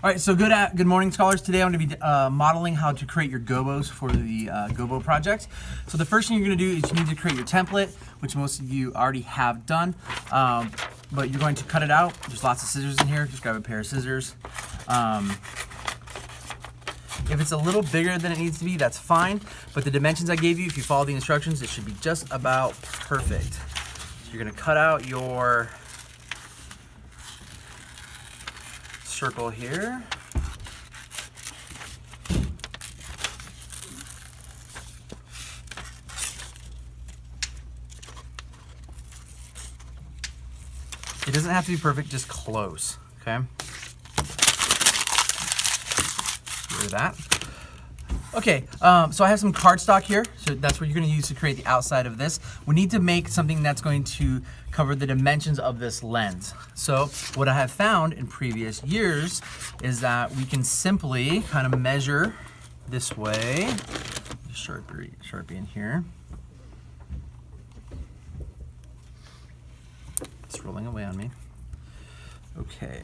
All right, so good morning, scholars. Today I'm going to be modeling how to create your gobos for the Gobo project. So the first thing you're going to do is you need to create your template, which most of you already have done, but you're going to cut it out. There's lots of scissors in here. Just grab a pair of scissors. If it's a little bigger than it needs to be, that's fine, but the dimensions I gave you, if you follow the instructions, it should be just about perfect. So you're going to cut out your circle here. It doesn't have to be perfect, just close, okay? Hear that? Okay, so I have some cardstock here, so that's what you're going to use to create the outside of this. We need to make something that's going to cover the dimensions of this lens. So what I have found in previous years is that we can simply kind of measure this way. Sharpie in here. It's rolling away on me. Okay,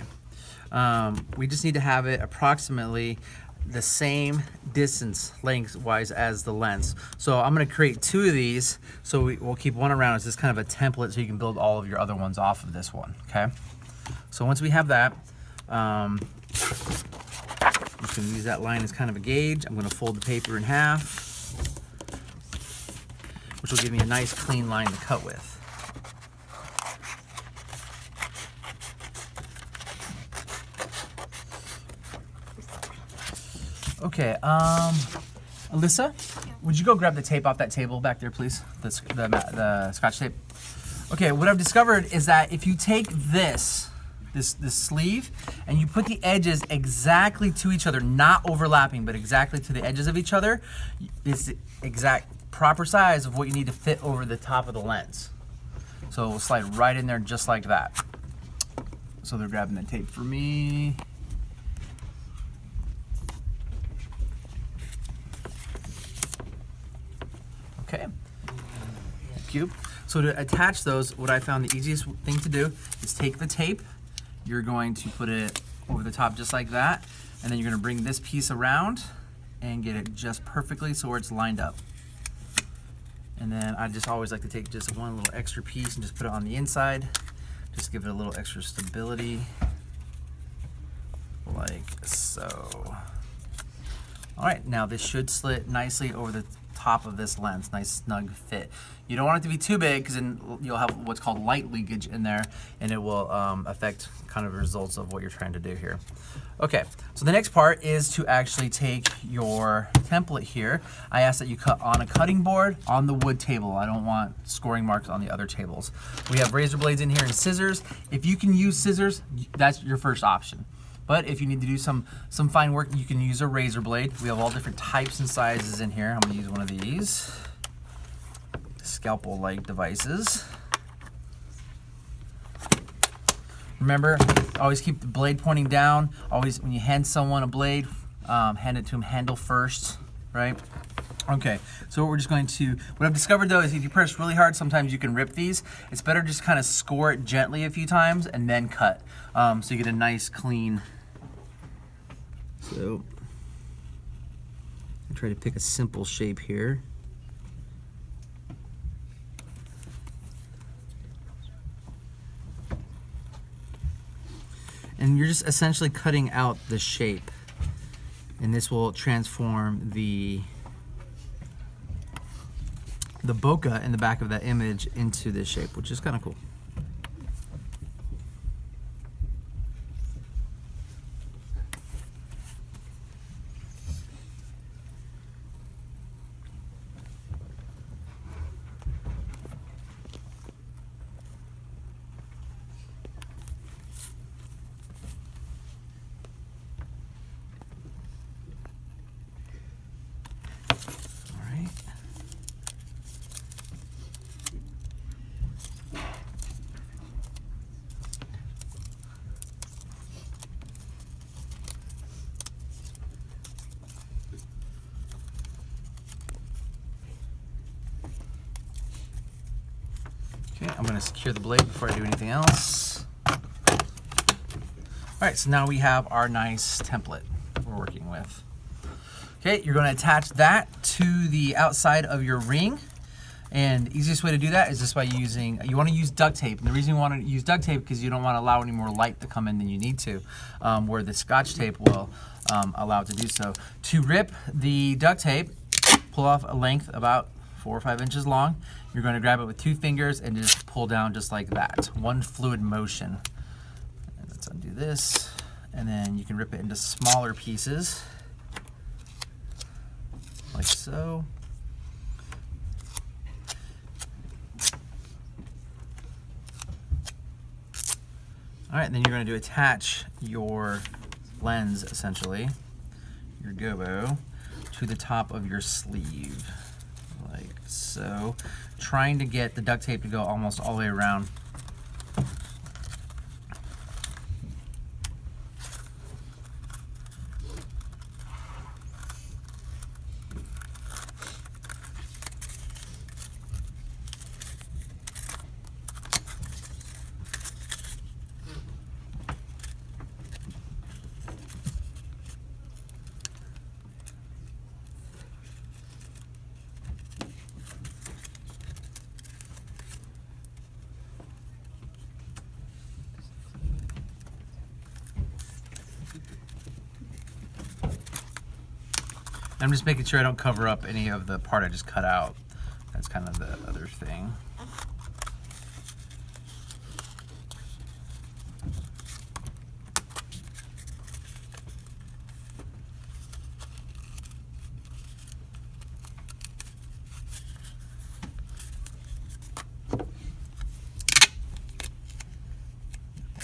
we just need to have it approximately the same distance lengthwise as the lens. So I'm going to create two of these, so we'll keep one around as this kind of a template so you can build all of your other ones off of this one, okay? So once we have that, you can use that line as kind of a gauge. I'm going to fold the paper in half, which will give me a nice clean line to cut with. Okay, Alyssa, would you go grab the tape off that table back there, please? The Scotch tape. Okay, what I've discovered is that if you take this sleeve and you put the edges exactly to each other, not overlapping, but exactly to the edges of each other, it's the exact proper size of what you need to fit over the top of the lens. So we'll slide right in there just like that. So they're grabbing the tape for me. Okay, thank you. So to attach those, what I found the easiest thing to do is take the tape, you're going to put it over the top just like that, and then you're going to bring this piece around and get it just perfectly so where it's lined up. And then I just always like to take just one little extra piece and just put it on the inside, just give it a little extra stability, like so. All right, now this should slit nicely over the top of this lens, nice snug fit. You don't want it to be too big because then you'll have what's called light leakage in there and it will affect kind of the results of what you're trying to do here. Okay, so the next part is to actually take your template here. I ask that you cut on a cutting board on the wood table. I don't want scoring marks on the other tables. We have razor blades in here and scissors. If you can use scissors, that's your first option. But if you need to do some fine work, you can use a razor blade. We have all different types and sizes in here. I'm gonna use one of these scalpel-like devices. Remember, always keep the blade pointing down. Always, when you hand someone a blade, hand it to them handle first, right? Okay, so what I've discovered though is if you press really hard, sometimes you can rip these. It's better just kind of score it gently a few times and then cut. So you get a nice clean. So I try to pick a simple shape here. And you're just essentially cutting out the shape. And this will transform the bokeh in the back of that image into this shape, which is kind of cool. Okay, I'm going to secure the blade before I do anything else. All right, so now we have our nice template we're working with. Okay, you're going to attach that to the outside of your ring. And the easiest way to do that is just by using, you want to use duct tape. And the reason you want to use duct tape because you don't want to allow any more light to come in than you need to, where the Scotch tape will allow it to do so. To rip the duct tape, pull off a length about 4 or 5 inches long. You're going to grab it with 2 fingers and just pull down just like that. One fluid motion. And let's undo this. And then you can rip it into smaller pieces, like so. All right, then you're going to attach your lens, essentially, your Gobo, to the top of your sleeve, like so. Trying to get the duct tape to go almost all the way around. I'm just making sure I don't cover up any of the part I just cut out. That's kind of the other thing.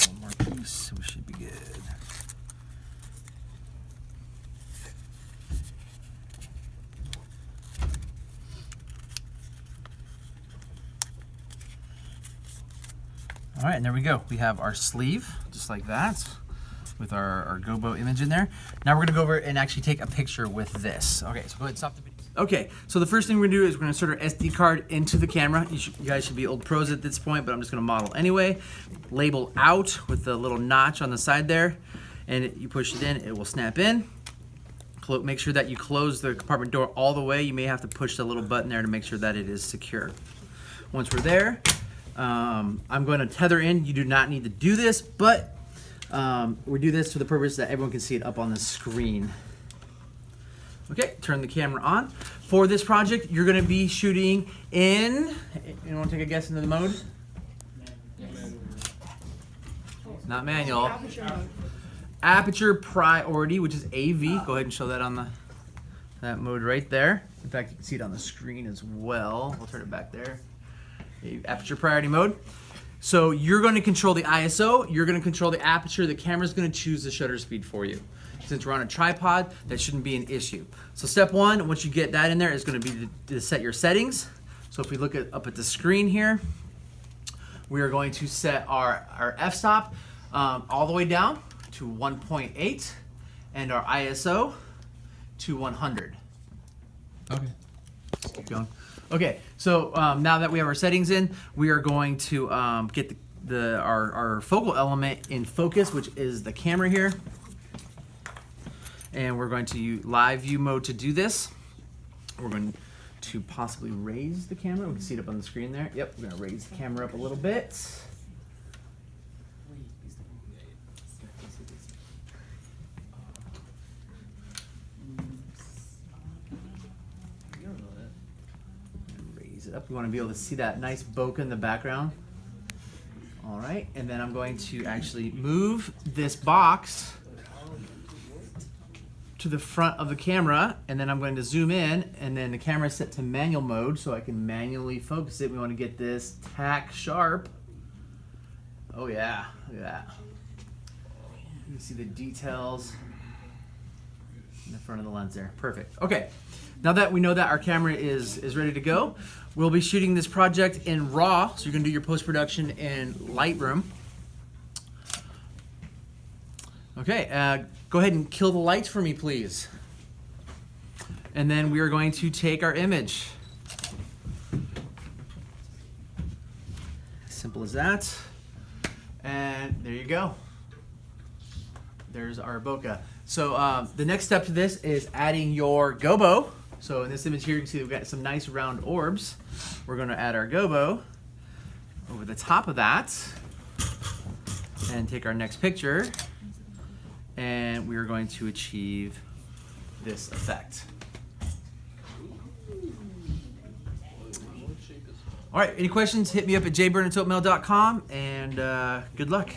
One more piece, we should be good. All right, and there we go. We have our sleeve, just like that, with our Gobo image in there. Now we're gonna go over and actually take a picture with this. Okay, so go ahead and stop the video. Okay, so the first thing we're gonna do is we're gonna insert our SD card into the camera. You guys should be old pros at this point, but I'm just gonna model anyway. Label out with the little notch on the side there, and you push it in, it will snap in. Make sure that you close the compartment door all the way. You may have to push the little button there to make sure that it is secure. Once we're there, I'm going to tether in. You do not need to do this, but we do this for the purpose that everyone can see it up on the screen. Okay, turn the camera on. For this project, you're going to be shooting in, you want to take a guess into the mode? Not manual. Aperture priority, which is AV. Go ahead and show that on that mode right there. In fact, you can see it on the screen as well. We'll turn it back there. Aperture priority mode. So you're going to control the ISO, you're going to control the aperture, the camera's going to choose the shutter speed for you. Since we're on a tripod, that shouldn't be an issue. So step one, once you get that in there, is going to be to set your settings. So if we look up at the screen here, we are going to set our f-stop all the way down to 1.8 and our ISO to 100. Okay. Keep going. Okay, so now that we have our settings in, we are going to get our focal element in focus, which is the camera here. And we're going to use live view mode to do this. We're going to possibly raise the camera. We can see it up on the screen there. Yep, we're going to raise the camera up a little bit. Up. We want to be able to see that nice bokeh in the background. All right, and then I'm going to actually move this box to the front of the camera, and then I'm going to zoom in, and then the camera is set to manual mode so I can manually focus it. We want to get this tack sharp. Oh yeah, look at that. You can see the details in the front of the lens there. Perfect. Okay, now that we know that our camera is ready to go, we'll be shooting this project in RAW, so you're going to do your post-production in Lightroom. Okay, go ahead and kill the lights for me, please. And then we are going to take our image. Simple as that. And there you go. there's our bokeh. So the next step to this is adding your Gobo. So in this image here, you can see we've got some nice round orbs. We're going to add our Gobo over the top of that and take our next picture, and we are going to achieve this effect. All right, any questions, hit me up at jbyrne@mail.com, and good luck.